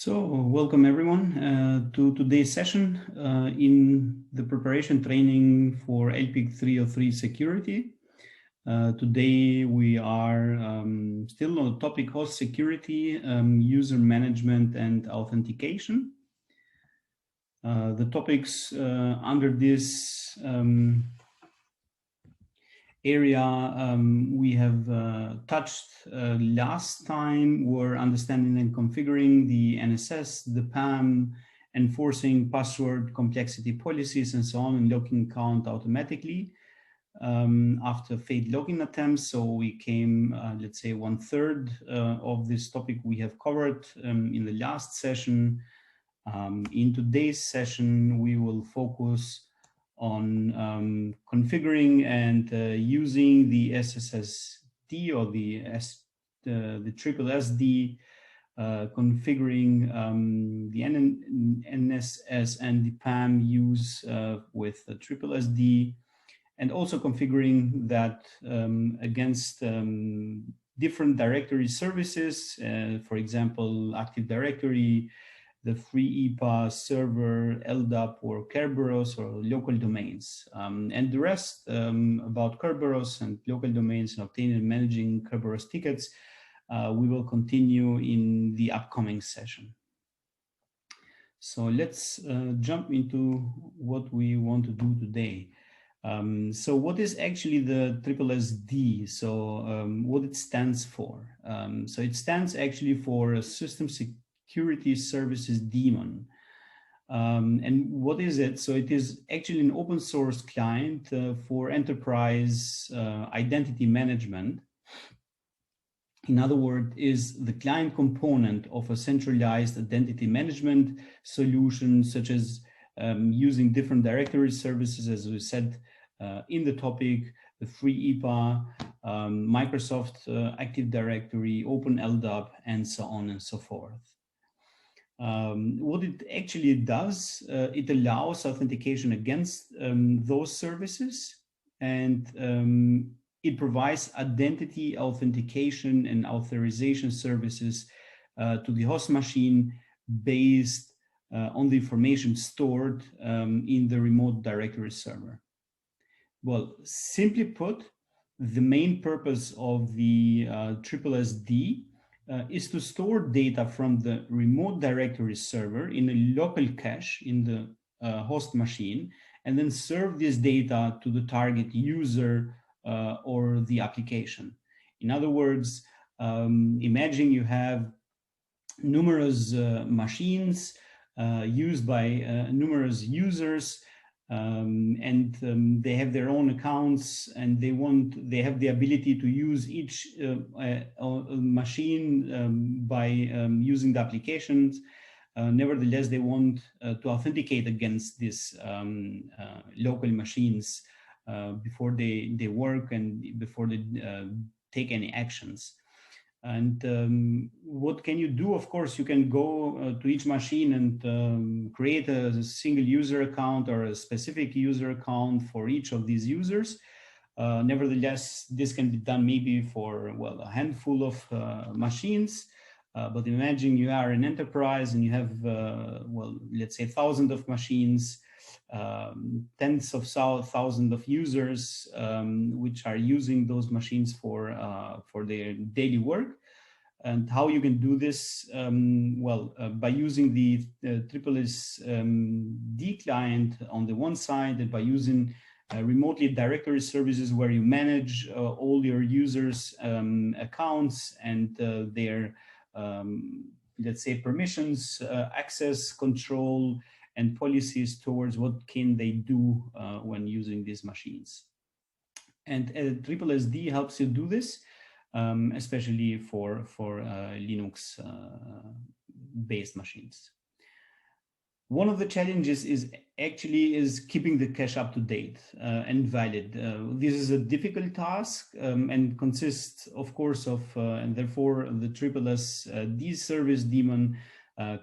So, welcome everyone to today's session in the preparation training for LPIC-303 security. Today we are still on the topic host security, user management and authentication. The topics under this area we have touched last time were understanding and configuring the NSS, the PAM, enforcing password complexity policies and so on, and locking count automatically after failed login attempts. So we came, let's say, 1/3 of this topic we have covered in the last session. In today's session, we will focus on configuring and using the SSSD or the SSSD, configuring the NSS and the PAM use with the SSSD, and also configuring that against different directory services, for example, Active Directory, the free EPA server, LDAP or Kerberos or local domains. And the rest about Kerberos and local domains and obtaining and managing Kerberos tickets, we will continue in the upcoming session. So let's jump into what we want to do today. So what is actually the SSSD? So what it stands for? So it stands actually for a System Security Services Daemon. And what is it? So it is actually an open source client for enterprise identity management. In other words, is the client component of a centralized identity management solution, such as using different directory services, as we said in the topic, the free EPA, Microsoft Active Directory, Open LDAP, and so on and so forth. What it actually does, it allows authentication against those services, and it provides identity authentication and authorization services to the host machine based on the information stored in the remote directory server. Well, simply put, the main purpose of the SSSD is to store data from the remote directory server in a local cache in the host machine, and then serve this data to the target user or the application. In other words, imagine you have numerous machines used by numerous users, and they have their own accounts, and they have the ability to use each machine by using the applications. Nevertheless, they want to authenticate against these local machines before they work and before they take any actions. And what can you do? Of course, you can go to each machine and create a single user account or a specific user account for each of these users. Nevertheless, this can be done maybe for, well, a handful of machines. But imagine you are an enterprise and you have, well, let's say thousands of machines, tens of thousands of users which are using those machines for their daily work. And how you can do this? By using the SSSD client on the one side, and by using remotely directory services where you manage all your users' accounts and their, let's say, permissions, access control, and policies towards what can they do when using these machines. And SSSD helps you do this, especially for Linux based machines. One of the challenges is keeping the cache up to date and valid. This is a difficult task and consists, of course, of, and therefore the SSSD service daemon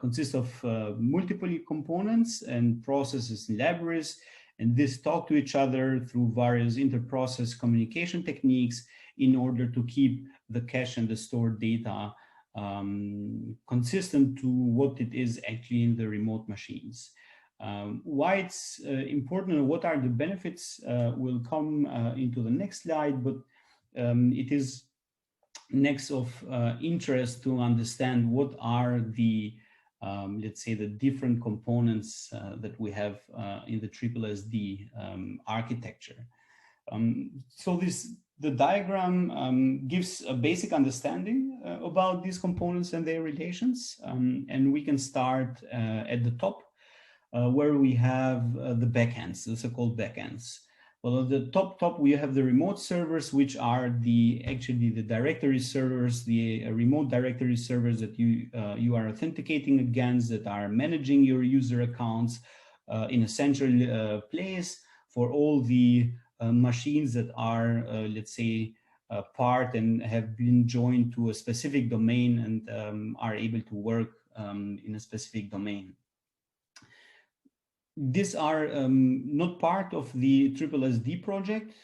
consists of multiple components and processes and libraries, and this talk to each other through various inter-process communication techniques in order to keep the cache and the stored data consistent to what it is actually in the remote machines. Why it's important and what are the benefits will come into the next slide, but it is next of interest to understand what are the let's say the different components that we have in the TLSD architecture. So the diagram gives a basic understanding about these components and their relations, and we can start at the top where we have the backends, the so-called backends. Well, at the top we have the remote servers, which are actually the directory servers, the remote directory servers that you are authenticating against, that are managing your user accounts in a central place for all the machines that are, let's say, part and have been joined to a specific domain and are able to work in a specific domain. These are not part of the TLSD project,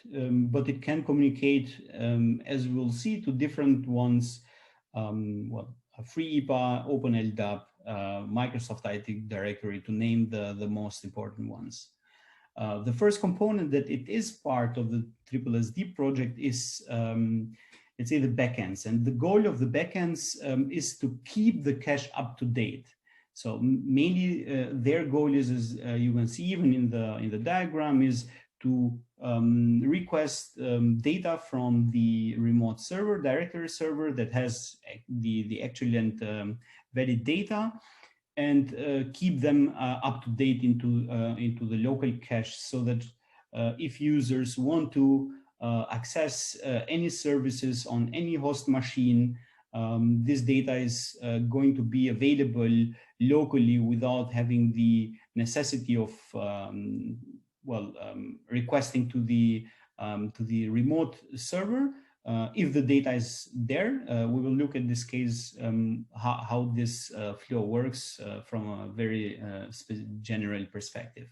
but it can communicate, as we'll see, to different ones, well, FreeIPA, Open LDAP, Microsoft IT Directory, to name the most important ones. The first component that it is part of the TLSD project is, let's say, the backends. And the goal of the backends is to keep the cache up to date. So mainly their goal is, as you can see even in the diagram, is to request data from the remote server, directory server that has the actual and valid data, and keep them up to date into the local cache, so that if users want to access any services on any host machine, this data is going to be available locally without having the necessity of requesting to the remote server. If the data is there, we will look at this case, how this flow works from a very general perspective.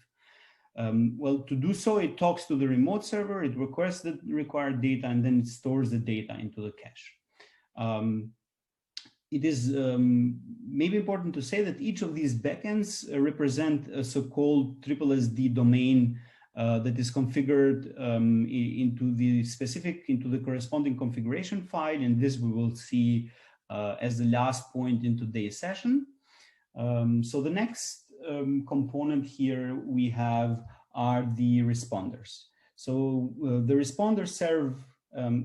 Well, to do so, it talks to the remote server, it requests the required data, and then it stores the data into the cache. It is maybe important to say that each of these backends represent a so-called TLSD domain that is configured into the corresponding configuration file, and this we will see as the last point in today's session. So the next component here we have are the responders. So the responders serve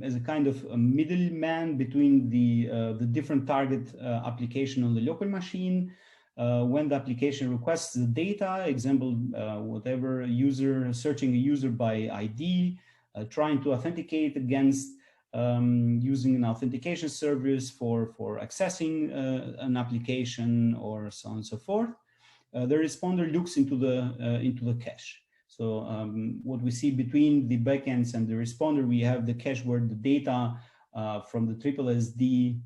as a kind of a middleman between the different target application on the local machine. When the application requests the data, example, whatever user, searching a user by ID, trying to authenticate against using an authentication service for accessing an application, or so on and so forth, the responder looks into the cache. So what we see between the backends and the responder, we have the cache where the data from the TLSD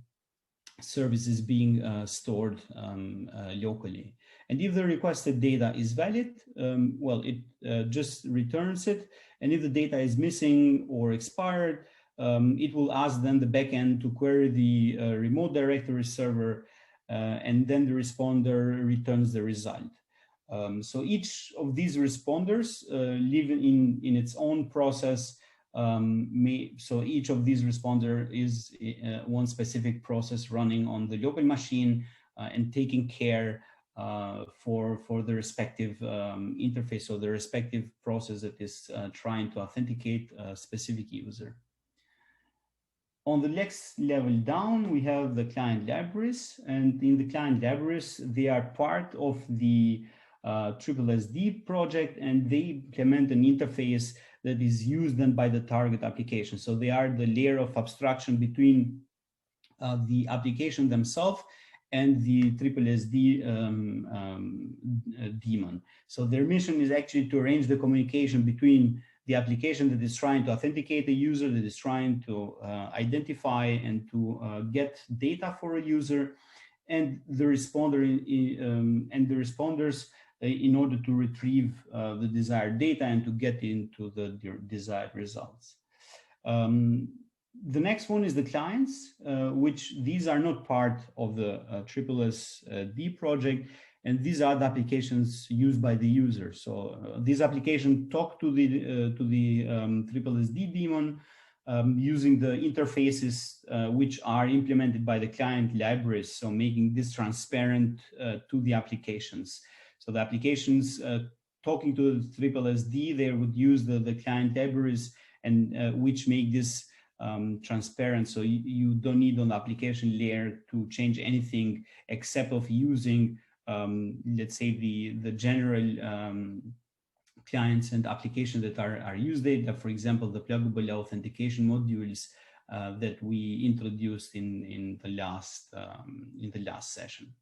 service is being stored locally. And if the requested data is valid, well, it just returns it. And if the data is missing or expired, it will ask then the backend to query the remote directory server, and then the responder returns the result. So each of these responders live in its own process. So each of these responder is one specific process running on the local machine and taking care for the respective interface, or the respective process that is trying to authenticate a specific user. On the next level down, we have the client libraries, and in the client libraries, they are part of the TLSD project, and they implement an interface that is used then by the target application. So they are the layer of abstraction between the application themselves and the TLSD daemon. So their mission is actually to arrange the communication between the application that is trying to authenticate a user, that is trying to identify and to get data for a user, and the responder and the responders in order to retrieve the desired data and to get into the desired results. The next one is the clients, which these are not part of the SSSD project, and these are the applications used by the user. So these applications talk to the SSSD daemon using the interfaces which are implemented by the client libraries, so making this transparent to the applications. So the applications talking to the SSSD, they would use the client libraries, and which make this transparent, so you don't need on the application layer to change anything except of using, let's say, the general clients and applications that are used there. For example, the pluggable authentication modules that we introduced in the last session.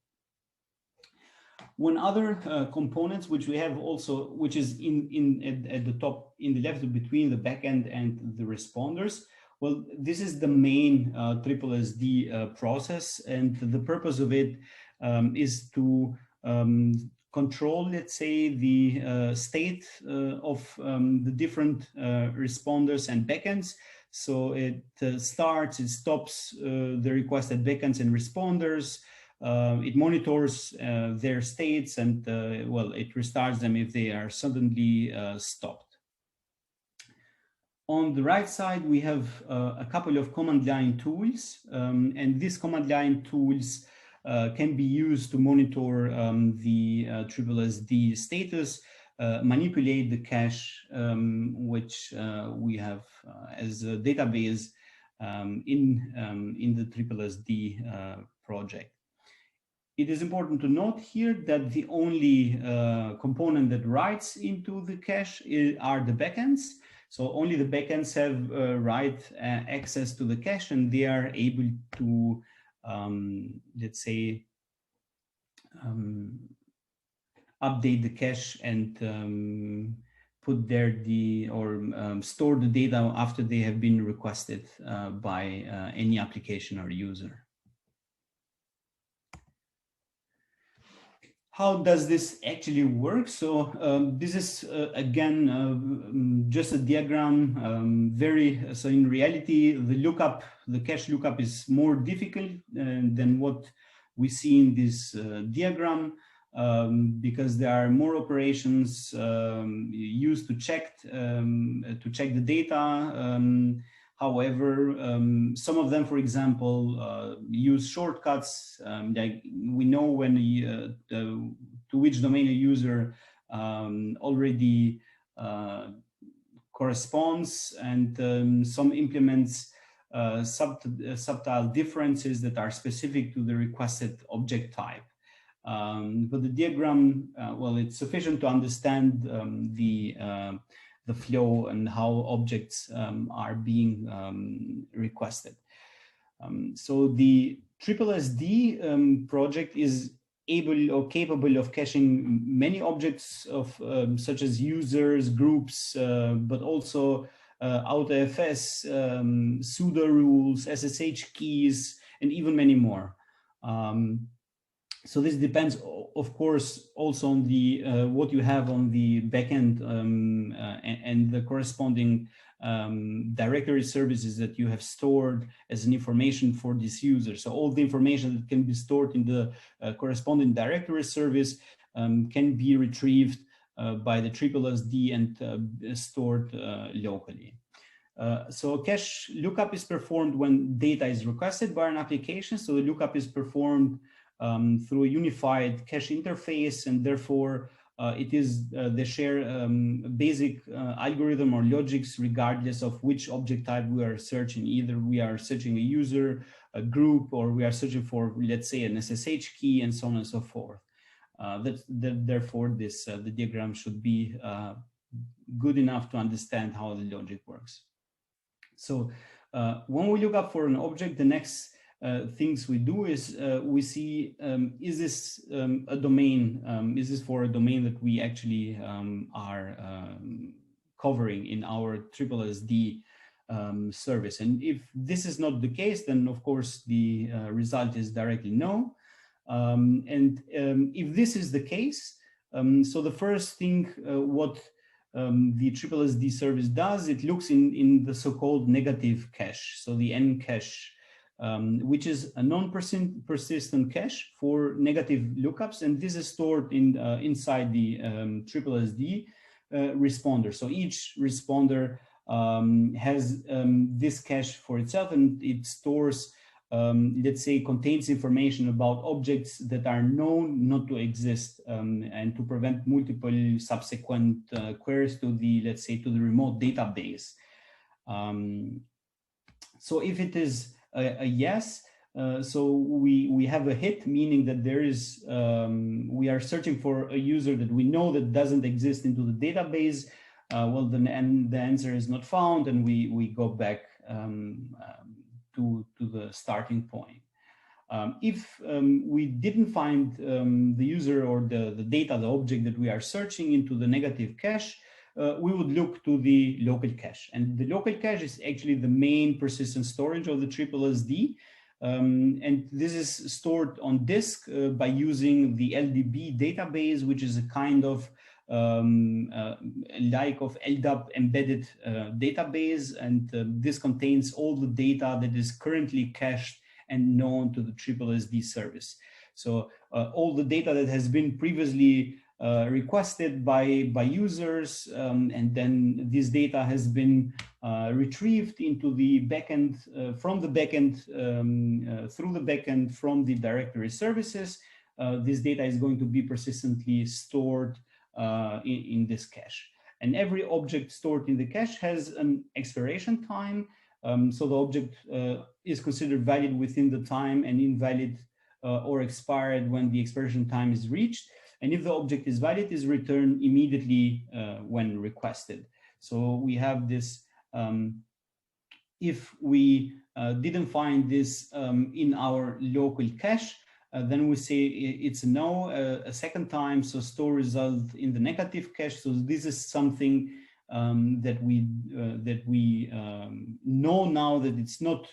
One other components which we have also, which is at the top in the left between the backend and the responders. Well, this is the main SSSD process, and the purpose of it is to control, let's say, the state of the different responders and backends. So it starts, it stops the requested backends and responders. It monitors their states, and well, it restarts them if they are suddenly stopped. On the right side, we have a couple of command line tools, and these command line tools can be used to monitor the SSSD status, manipulate the cache, which we have as a database in the SSSD project. It is important to note here that the only component that writes into the cache are the backends. So only the backends have write access to the cache, and they are able to, let's say, update the cache and put there store the data after they have been requested by any application or user. How does this actually work? So this is again just a diagram. So in reality, the cache lookup is more difficult than what we see in this diagram, because there are more operations used to check the data. However, some of them, for example, use shortcuts. Like we know when to which domain a user already corresponds, and some implements subtle differences that are specific to the requested object type. But the diagram, well, it's sufficient to understand the flow and how objects are being requested. So the SSSD project is able or capable of caching many objects of such as users, groups, but also AutoFS, pseudo rules, SSH keys, and even many more. So this depends, of course, also on the what you have on the backend and the corresponding directory services that you have stored as an information for this user. So all the information that can be stored in the corresponding directory service can be retrieved by the SSSD and stored locally. So cache lookup is performed when data is requested by an application. So the lookup is performed through a unified cache interface, and therefore it is they share basic algorithm or logics regardless of which object type we are searching. Either we are searching a user, a group, or we are searching for, let's say, an SSH key, and so on and so forth. Therefore, the diagram should be good enough to understand how the logic works. So when we look up for an object, the next things we do is we see, is this a domain? Is this for a domain that we actually are covering in our SSSD service? And if this is not the case, then of course the result is directly no. And if this is the case, so the first thing what the TripleSD service does, it looks in the so-called negative cache, so the N cache, which is a non-persistent cache for negative lookups, and this is stored in inside the TripleSD responder. So each responder has this cache for itself, and it stores, let's say, contains information about objects that are known not to exist, and to prevent multiple subsequent queries to the, let's say, to the remote database. So if it is a yes, so we have a hit, meaning that there is, we are searching for a user that we know that doesn't exist into the database. Well, then the answer is not found, and we go back to the starting point. If we didn't find the user or the data, the object that we are searching into the negative cache, we would look to the local cache. And the local cache is actually the main persistent storage of the TripleSD. And this is stored on disk by using the LDB database, which is a kind of like of LDAP embedded database. And this contains all the data that is currently cached and known to the TripleSD service. So all the data that has been previously requested by users, and then this data has been retrieved into the backend, from the backend, through the backend from the directory services. This data is going to be persistently stored in this cache. And every object stored in the cache has an expiration time. So the object is considered valid within the time and invalid or expired when the expiration time is reached. And if the object is valid, is returned immediately when requested. So we have this, if we didn't find this in our local cache, then we say it's a no a second time, so store result in the negative cache. So this is something that we know now that it's not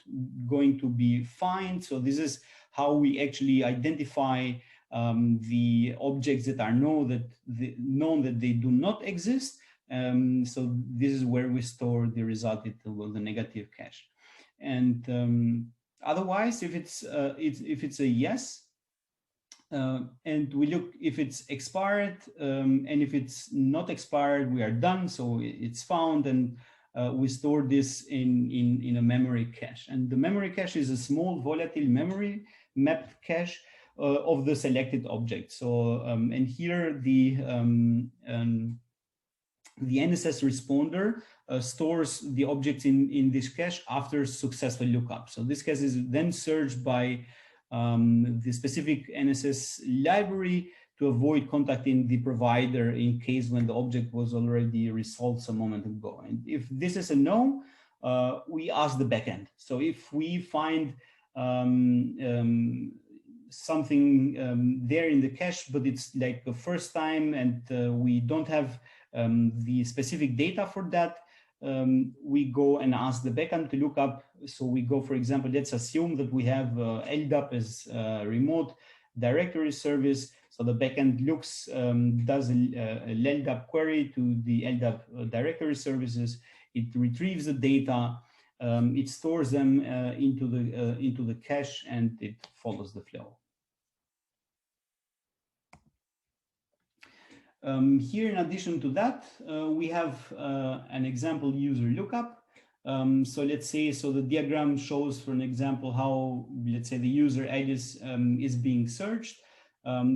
going to be fine. So this is how we actually identify the objects that are known that they do not exist. So this is where we store the result into the negative cache. And otherwise, if it's a yes, and we look if it's expired, and if it's not expired, we are done. So it's found, and we store this in a memory cache. And the memory cache is a small volatile memory mapped cache of the selected object. So and here the NSS responder stores the objects in this cache after successful lookup. So this cache is then searched by the specific NSS library to avoid contacting the provider in case when the object was already resolved some moment ago. And if this is a no, we ask the backend. So if we find something there in the cache, but it's like the first time, and we don't have the specific data for that, we go and ask the backend to look up. So we go, for example, let's assume that we have LDAP as remote directory service. So the backend looks, does a LDAP query to the LDAP directory services. It retrieves the data, it stores them into the cache, and it follows the flow. Here, in addition to that, we have an example user lookup. So let's say, so the diagram shows, for an example, how, let's say, the user Alice is being searched.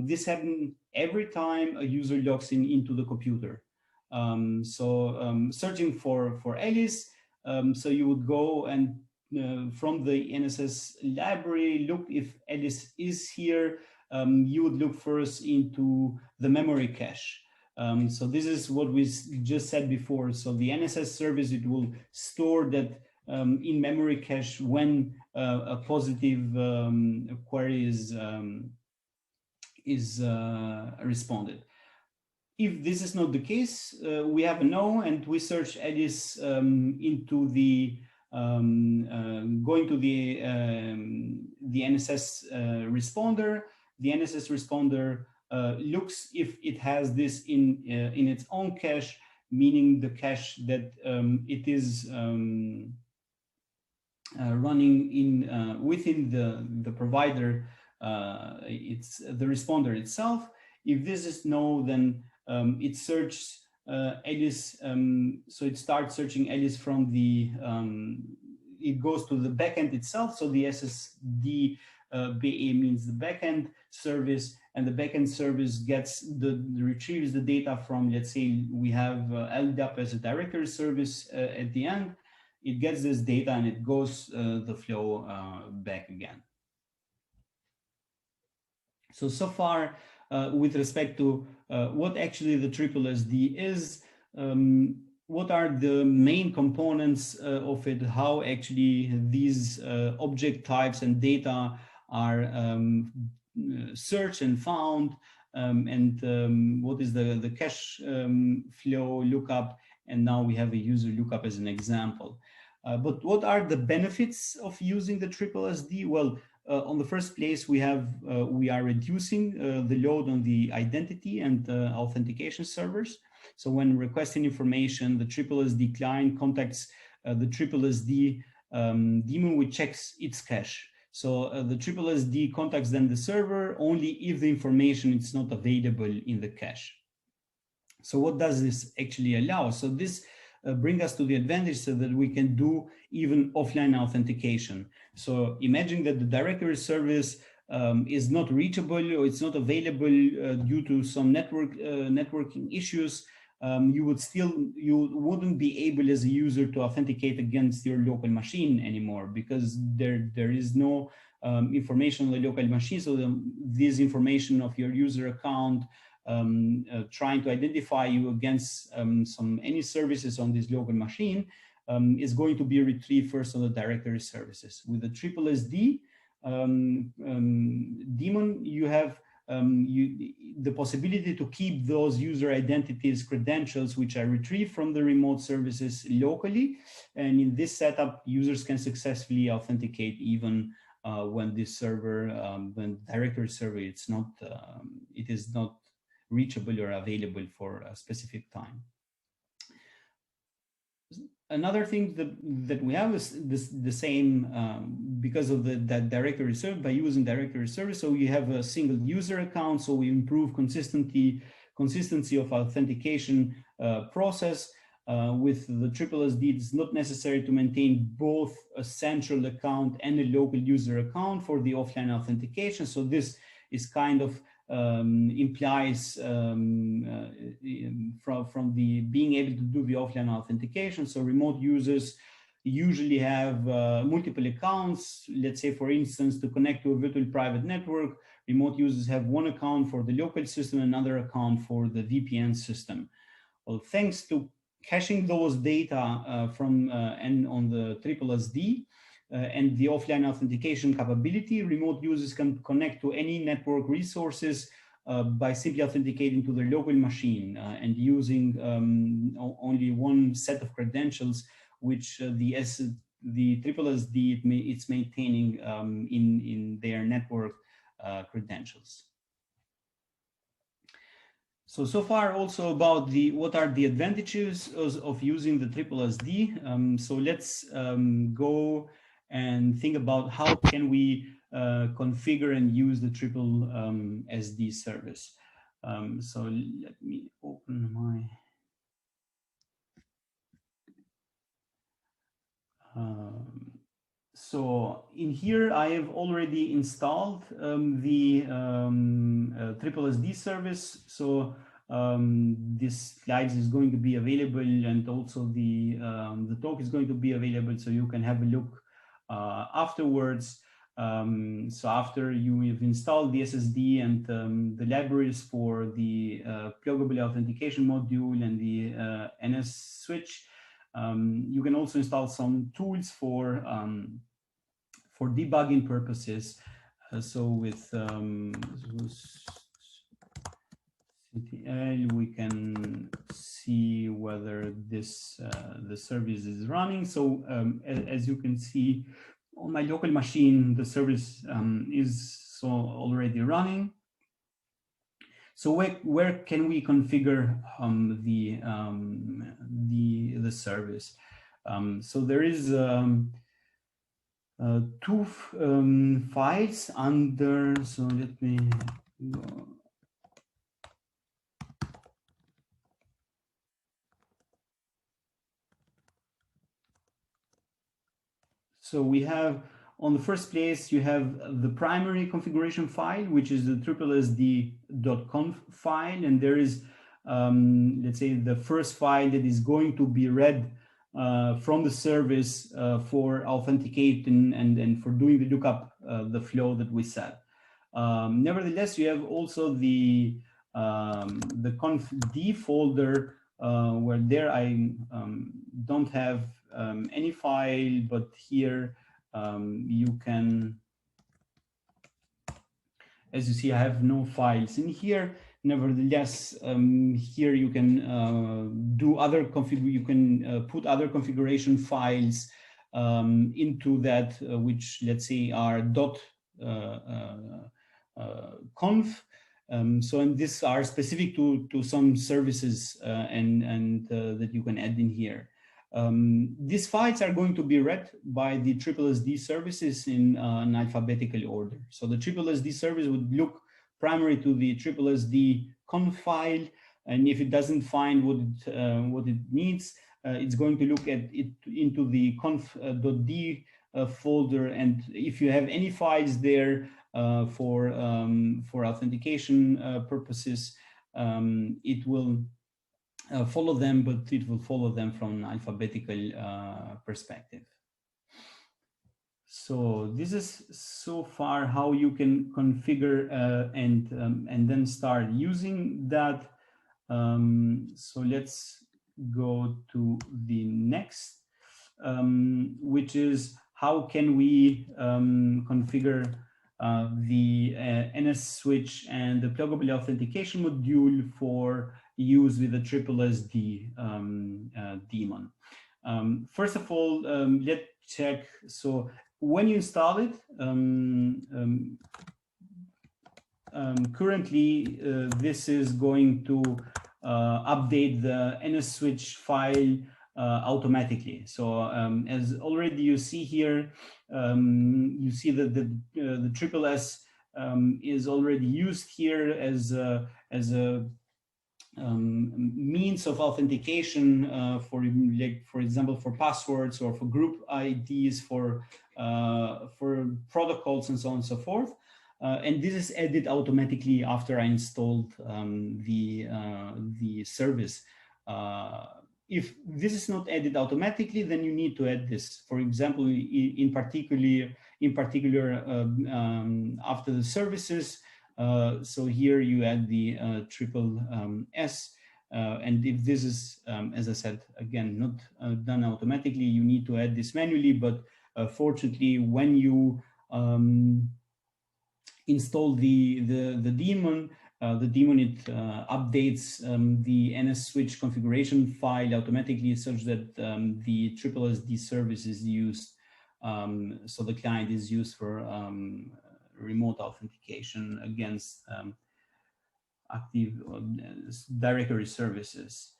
This happens every time a user logs into the computer. Searching for Alice, so you would go and from the NSS library, look if Alice is here. You would look first into the memory cache. So this is what we just said before. So the NSS service, it will store that in memory cache when a positive query is responded. If this is not the case, we have a no, and we search Alice into the going to the NSS responder. The NSS responder looks if it has this in its own cache. meaning the cache that it is running in within the provider, it's the responder itself. If this is no, then it searches Alice. So it starts searching Alice from the, it goes to the backend itself. So the SSD BA means the backend service, and the backend service gets retrieves the data from, let's say we have LDAP as a directory service at the end. It gets this data and it goes the flow back again. So far, with respect to what actually the TLSD is, what are the main components of it, how actually these object types and data are searched and found, and what is the cache flow lookup, and now we have a user lookup as an example. But what are the benefits of using the TLSD? Well, on the first place, we are reducing the load on the identity and authentication servers. So when requesting information, the TLSD client contacts the TLSD daemon, which checks its cache. So the TLSD contacts then the server only if the information is not available in the cache. So what does this actually allow? So this bring us to the advantage so that we can do even offline authentication. So imagine that the directory service is not reachable or it's not available due to some networking issues. You wouldn't be able as a user to authenticate against your local machine anymore, because there is no information on the local machine. So this information of your user account trying to identify you against any services on this local machine is going to be retrieved first on the directory services. With the TLSD daemon, you have the possibility to keep those user identities credentials which are retrieved from the remote services locally, and in this setup users can successfully authenticate even when this server, when directory server, it is not reachable or available for a specific time. Another thing that we have is the same because of that directory service, by using directory service. So you have a single user account, so we improve consistency of authentication process. With the TLSD, it's not necessary to maintain both a central account and a local user account for the offline authentication. So this is kind of implies from the being able to do the offline authentication. So remote users usually have multiple accounts. Let's say, for instance, to connect to a virtual private network, remote users have one account for the local system, another account for the VPN system. Well, thanks to caching those data and on the TLSD, and the offline authentication capability, remote users can connect to any network resources by simply authenticating to their local machine and using only one set of credentials, which the TLSD it's maintaining in their network credentials. So far also about what are the advantages of using the TLSD. So let's go and think about how can we configure and use the TLSD service. So let me open my so in here I have already installed the TLSD service. So this slides is going to be available, and also the talk is going to be available, so you can have a look afterwards. So after you have installed the SSD and the libraries for the pluggable authentication module and the NS switch, you can also install some tools for debugging purposes. So with CTL, we can see whether this the service is running. So as you can see on my local machine, the service is already running. So where can we configure the service? So there is two files under. So let me go. So we have, on the first place, you have the primary configuration file, which is the SSSD.conf file. And there is, let's say, the first file that is going to be read from the service for authenticating and for doing the lookup, the flow that we set. Nevertheless, you have also the conf.d folder, where there I don't have any file, but here you can, as you see, I have no files in here. Nevertheless, here you can do other you can put other configuration files into that, which, let's say, are .conf. And these are specific to some services and that you can add in here. These files are going to be read by the SSSD services in an alphabetical order. So the SSSD service would look primarily to the SSSD conf file, and if it doesn't find what it needs, it's going to look at it into the conf.d folder, and if you have any files there for authentication purposes, it will follow them, but it will follow them from an alphabetical perspective. So this is so far how you can configure and then start using that. So let's go to the next, which is how can we configure the NS switch and the pluggable authentication module for use with the SSSD daemon. First of all, let's check. So when you install it, currently this is going to update the NS switch file automatically. So as already you see here, you see that the SSS is already used here as a means of authentication for example, for passwords or for group IDs, for protocols and so on and so forth. And this is added automatically after I installed the service. If this is not added automatically, then you need to add this. For example, in particular, after the services. So here you add the SSS, and if this is, as I said, again, not done automatically, you need to add this manually. But fortunately, when you install the daemon, it updates the NS switch configuration file automatically, such that the SSSD service is used. So the client is used for remote authentication against active directory services.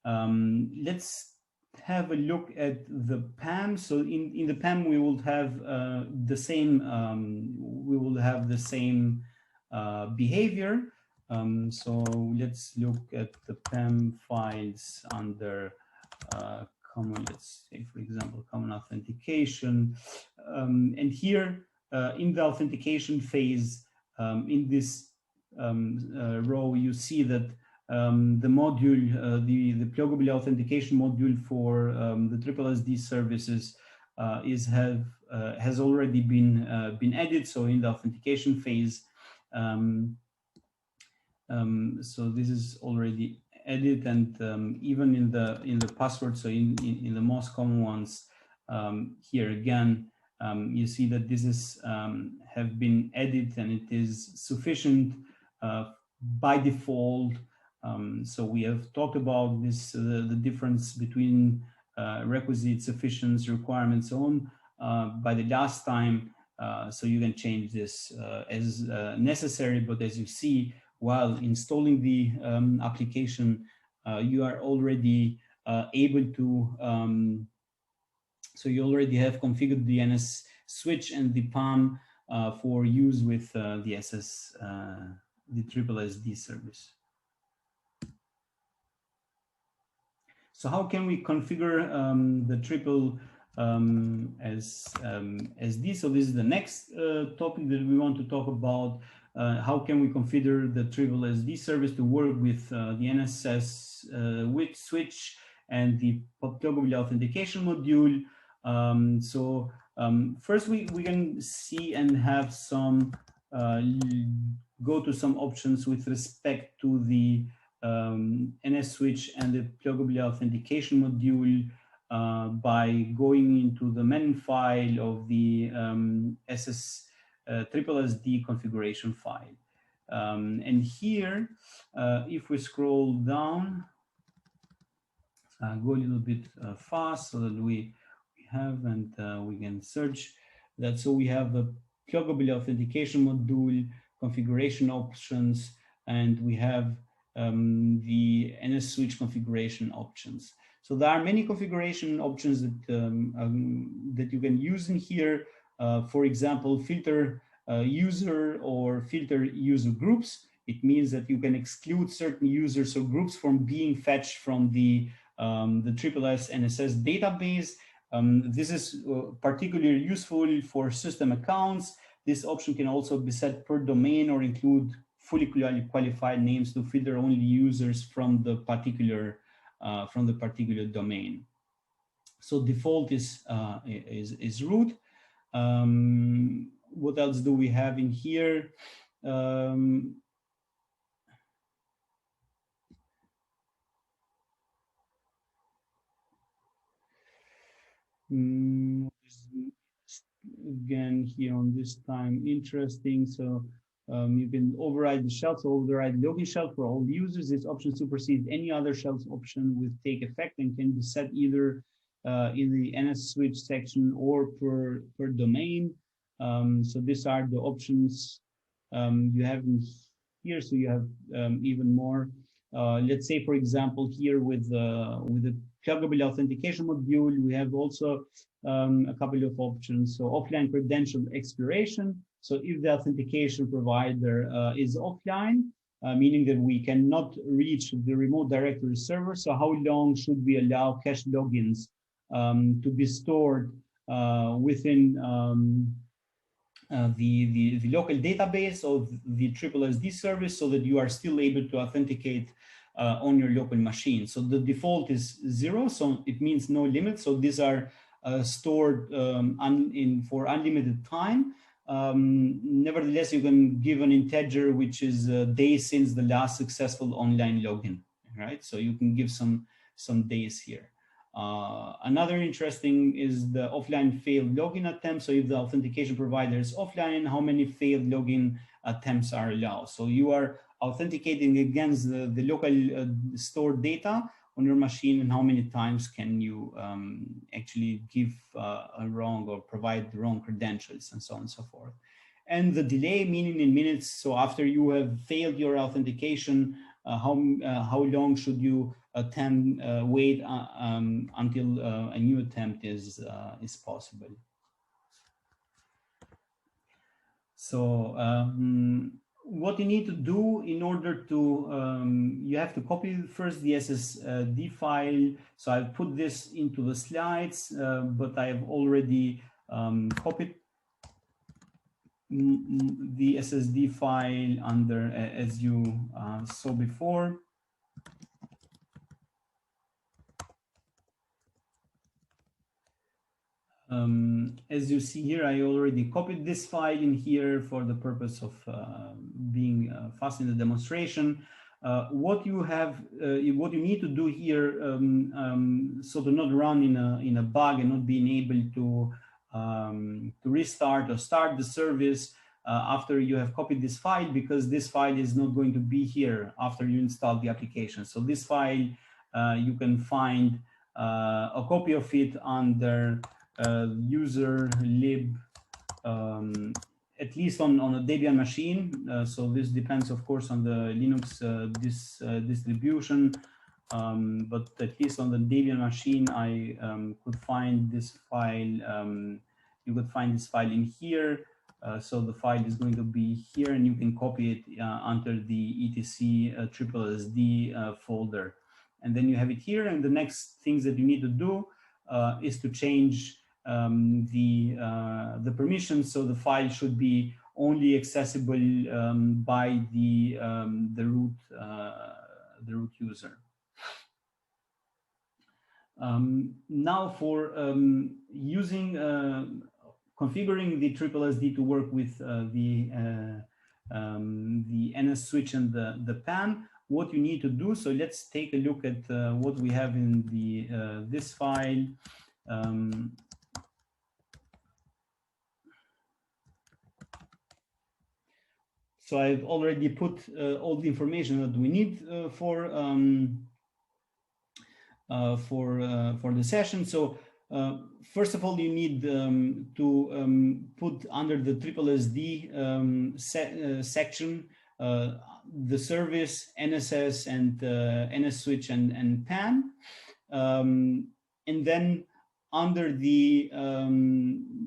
Let's have a look at the PAM. So in the PAM, we will have the same. Behavior. So let's look at the PAM files under common. Let's say, for example, common authentication, and here in the authentication phase, in this row, you see that the module, the pluggable authentication module for the SSSD services has already been added. So in the authentication phase, so this is already added, and even in the password, so in the most common ones, here again, you see that this is have been added, and it is sufficient by default. So we have talked about this, the difference between requisite, sufficiency, requirements, so on by the last time. So you can change this as necessary, but as you see, while installing the application, you are already able to, so you already have configured the NS switch and the PAM for use with the triple SD service. So how can we configure the triple SD? So this is the next topic that we want to talk about. How can we configure the triple SD service to work with the NSS with switch and the pluggable authentication module? First we can see and have some go to some options with respect to the NS switch and the pluggable authentication module by going into the main file of the triple SD configuration file. And here, if we scroll down, go a little bit fast so that we have and we can search that. So we have the pluggable authentication module, configuration options, and we have the NS switch configuration options. So there are many configuration options that that you can use in here. For example, filter user or filter user groups. It means that you can exclude certain users or groups from being fetched from the SSS NSS database. This is particularly useful for system accounts. This option can also be set per domain or include fully qualified names to filter only users from the particular domain. So default is root. What else do we have in here? Again, here on this time, interesting. So you can override the shelf, so override login shelf for all users. This option supersedes any other shelf option with take effect and can be set either in the NS switch section or per domain. So these are the options you have in here. So you have even more. Let's say, for example, here with the pluggable authentication module, we have also a couple of options. So offline credential expiration. So if the authentication provider is offline, meaning that we cannot reach the remote directory server, so how long should we allow cache logins to be stored within the local database of the SSSD service so that you are still able to authenticate on your local machine. So the default is 0, so it means no limit. So these are stored for unlimited time. Nevertheless, you can give an integer which is days since the last successful online login, right? So you can give some days here. Another interesting is the offline failed login attempt. So if the authentication provider is offline, how many failed login attempts are allowed? So you are authenticating against the local stored data on your machine, and how many times can you actually give a wrong or provide the wrong credentials, and so on and so forth. And the delay, meaning in minutes. So after you have failed your authentication, how long should you wait until a new attempt is possible? So what you need to do in order to, you have to copy first the SSD file. So I've put this into the slides, but I have already copied the SSD file under, as you saw before. As you see here, I already copied this file in here for the purpose of being fast in the demonstration. What you need to do here, so to not run in a bug and not being able to restart or start the service after you have copied this file, because this file is not going to be here after you install the application. So this file, you can find a copy of it under user lib at least on a Debian machine. So this depends, of course, on the Linux distribution. But at least on the Debian machine, I could find this file. You could find this file in here. So the file is going to be here, and you can copy it under the etc SSSD folder. And then you have it here. And the next things that you need to do is to change the permissions. So the file should be only accessible by the root user. Now for configuring the SSSD to work with the NS switch and the PAM, what you need to do. So let's take a look at what we have in the this file. So I've already put all the information that we need for the session. So first of all, you need to put under the SSSD section the service, NSS, and NS switch and PAN, and then under the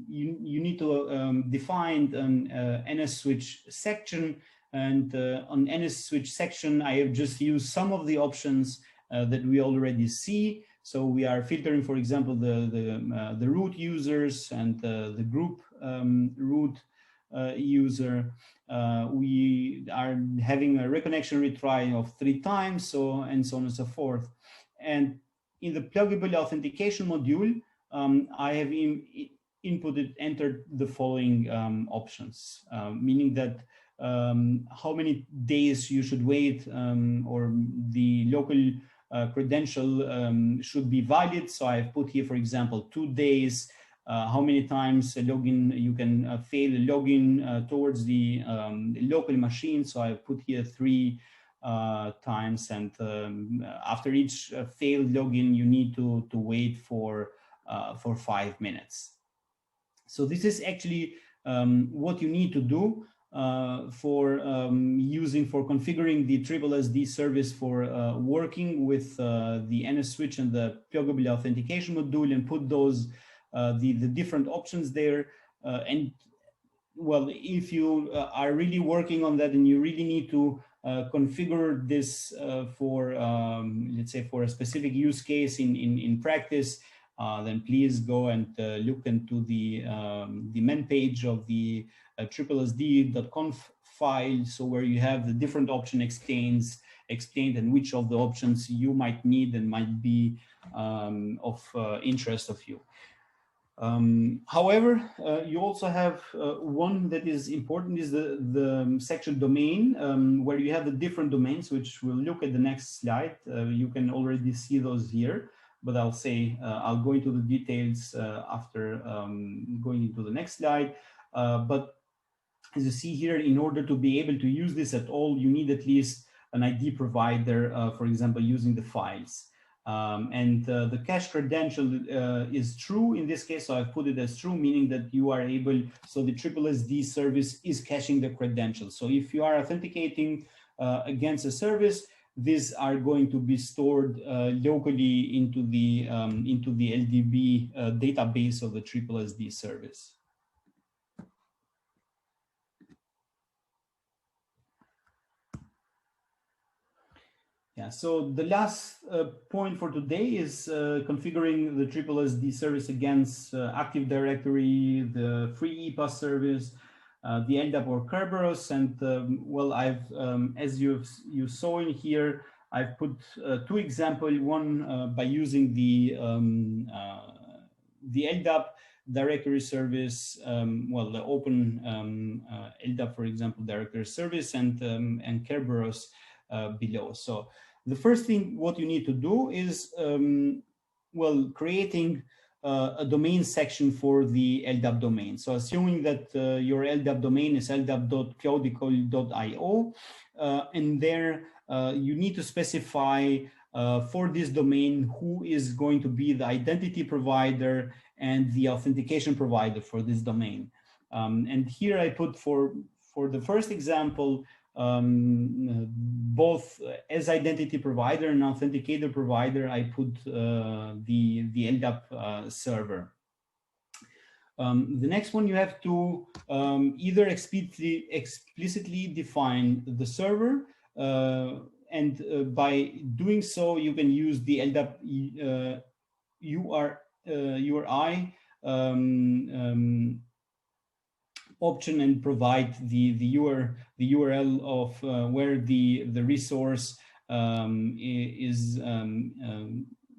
you need to define an NS switch section, and on NS switch section I have just used some of the options that we already see. So we are filtering, for example, the root users and the group root user. We are having a reconnection retry of 3 times, so and so on and so forth. And in the pluggable authentication module, I have entered the following options, meaning that how many days you should wait, or the local credential should be valid. So I've put here, for example, 2 days. How many times a login you can fail a login towards the local machine. So I've put here 3 times, and after each failed login, you need to wait for 5 minutes. So this is actually what you need to do for configuring the SSSD service for working with the NS switch and the pluggable authentication module, and put those the different options there. And well, if you are really working on that and you really need to configure this for let's say for a specific use case in practice, then please go and look into the main page of the SSSD.conf file, so where you have the different option explained and which of the options you might need and might be of interest of you. However, you also have one that is important, is the section domain, where you have the different domains, which we'll look at the next slide. You can already see those here, but I'll go into the details after going into the next slide. But as you see here, in order to be able to use this at all, you need at least an ID provider, for example, using the files. And the cache credential is true in this case, so I've put it as true, meaning that you are able, so the SSSD service is caching the credentials. So if you are authenticating against a service, these are going to be stored locally into the LDB database of the SSSD service. Yeah, so the last point for today is configuring the SSSD service against Active Directory, the free EPA service, the LDAP or Kerberos, and well, I've as you saw in here, I've put 2 examples. One by using the LDAP directory service, well, the open LDAP, for example, directory service, and Kerberos below. So the first thing what you need to do is well, creating a domain section for the LDAP domain. So assuming that your LDAP domain is ldap.cloudical.io, and there you need to specify for this domain who is going to be the identity provider and the authentication provider for this domain. And here I put for the first example, both as identity provider and authenticator provider, I put the LDAP server. The next one, you have to either explicitly define the server, and by doing so, you can use the LDAP URI option and provide the URL of where the resource is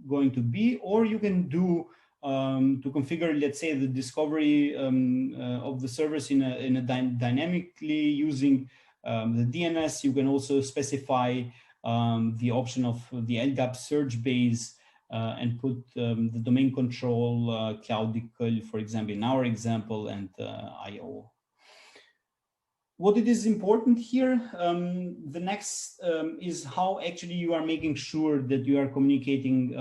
going to be, or you can do to configure, let's say, the discovery of the service in a dynamically using the DNS. You can also specify the option of the LDAP search base and put the domain control Cloudical, for example, in our example, and IO. What it is important here, the next is how actually you are making sure that you are communicating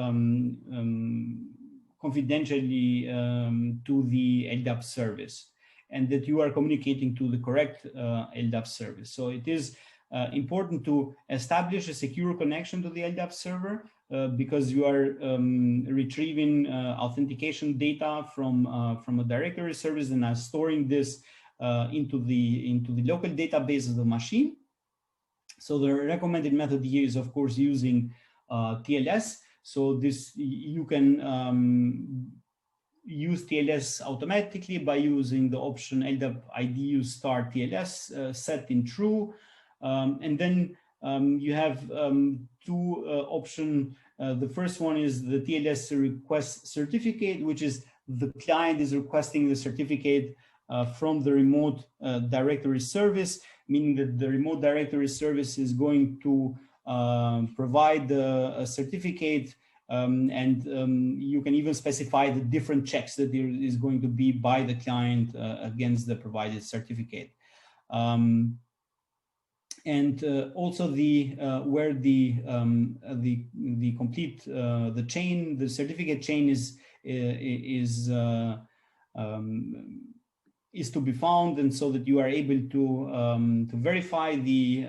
confidentially to the LDAP service, and that you are communicating to the correct LDAP service. So it is important to establish a secure connection to the LDAP server because you are retrieving authentication data from a directory service and are storing this into the local database of the machine. So the recommended method here is, of course, using TLS. So this, you can use TLS automatically by using the option LDAP IDU start TLS set in true. And then you have two options. The first one is the TLS Request Certificate, which is the client is requesting the certificate from the remote directory service, meaning that the remote directory service is going to provide a certificate, and you can even specify the different checks that there is going to be by the client against the provided certificate. And also the where the complete the chain, the certificate chain is to be found, and so that you are able to verify the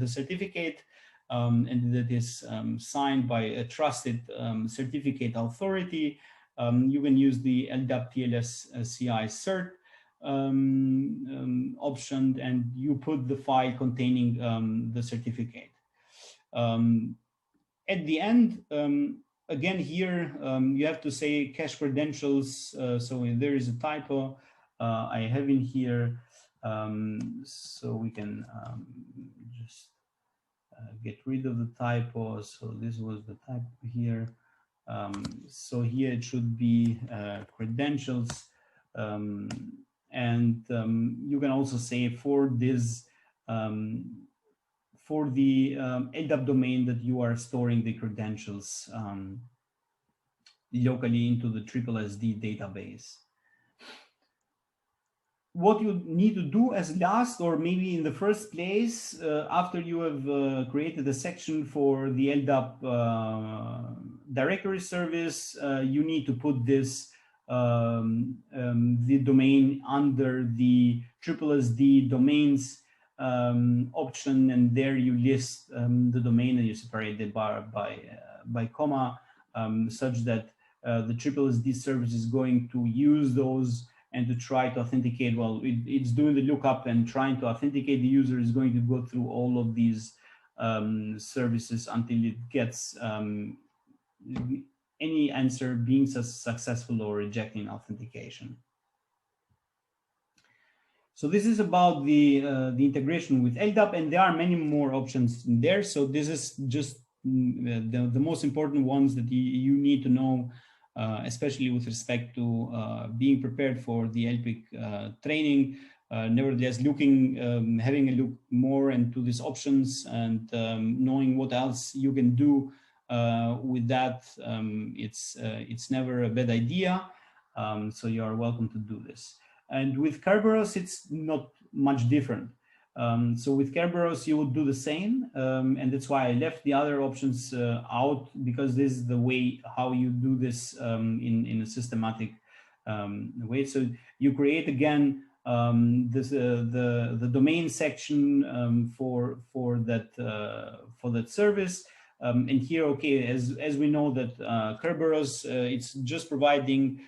certificate, and that is signed by a trusted certificate authority. You can use the LDAP TLS CI cert option, and you put the file containing the certificate. At the end, again here, you have to say cache credentials. So if there is a typo, I have in here, so we can just get rid of the typos. So this was the typo here. So here it should be credentials. And you can also say for this, for the LDAP domain, that you are storing the credentials locally into the SSSD database. What you need to do as last, or maybe in the first place, after you have created a section for the LDAP directory service, you need to put this the domain under the SSSD domains option, and there you list the domain, and you separate it by comma, such that the SSSD service is going to use those and to try to authenticate. Well, it's doing the lookup and trying to authenticate the user is going to go through all of these services until it gets any answer being successful or rejecting authentication. So this is about the integration with LDAP, and there are many more options in there. So this is just the most important ones that you need to know, especially with respect to being prepared for the LPIC training. Nevertheless, having a look more into these options and knowing what else you can do with that, it's never a bad idea. So you are welcome to do this. And with Kerberos, it's not much different. So with Kerberos, you would do the same, and that's why I left the other options out, because this is the way how you do this in a systematic way. So you create again the domain section for that service. And here, okay, as we know that Kerberos, it's just providing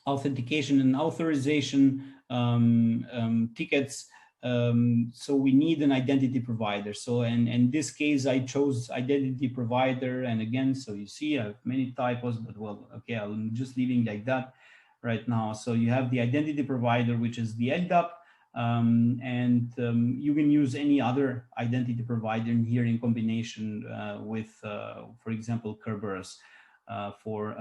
authentication and authorization tickets. So we need an identity provider. So in this case, I chose identity provider. And again, so you see I have many typos, but well, okay, I'm just leaving like that right now. So you have the identity provider, which is the LDAP. You can use any other identity provider in here in combination with, for example, Kerberos for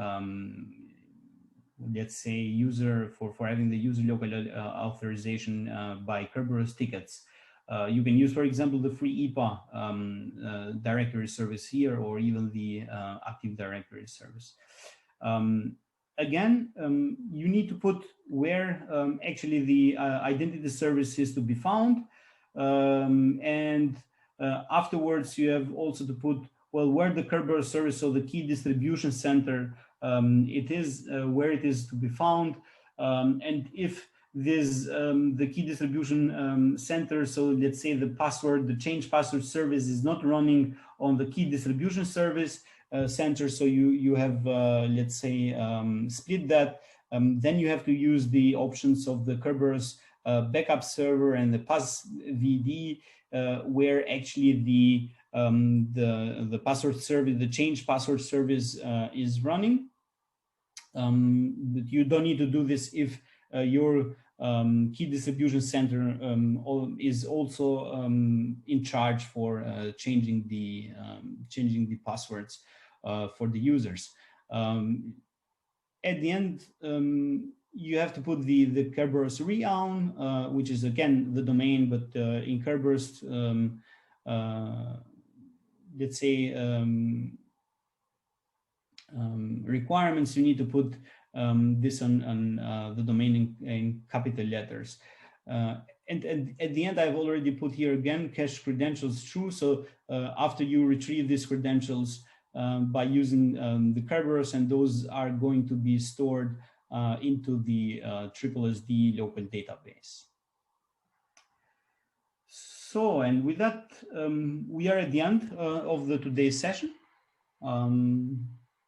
let's say user for having the user local authorization by Kerberos tickets. You can use, for example, the free IPA directory service here, or even the Active Directory service. Again, you need to put where actually the identity service is to be found. Afterwards, you have also to put, well, where the Kerberos service, so the key distribution center, it is where it is to be found. And if this the key distribution center, so let's say the change password service is not running on the key distribution service center, so you have let's say split that, then you have to use the options of the Kerberos backup server and the PassVD, where actually the password service, the change password service is running. But you don't need to do this if your key distribution center is also in charge for changing the passwords for the users. At the end, you have to put the Kerberos realm, which is again the domain, but in Kerberos, let's say requirements, you need to put this on the domain in capital letters. And at the end, I've already put here again cache credentials true. So after you retrieve these credentials by using the Kerberos, and those are going to be stored into the SSSD local database. So, and with that, we are at the end of today's session.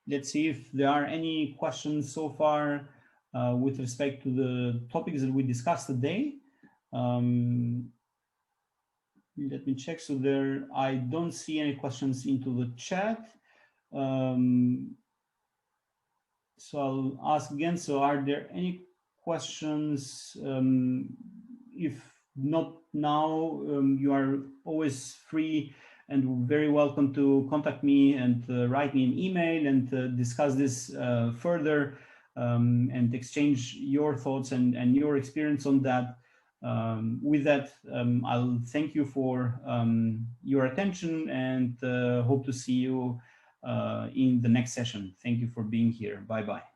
Let's see if there are any questions so far with respect to the topics that we discussed today. Let me check. So I don't see any questions into the chat. So I'll ask again. So are there any questions? If not now, you are always free and very welcome to contact me and write me an email and discuss this further and exchange your thoughts and your experience on that. With that, I'll thank you for your attention and hope to see you in the next session. Thank you for being here. Bye-bye.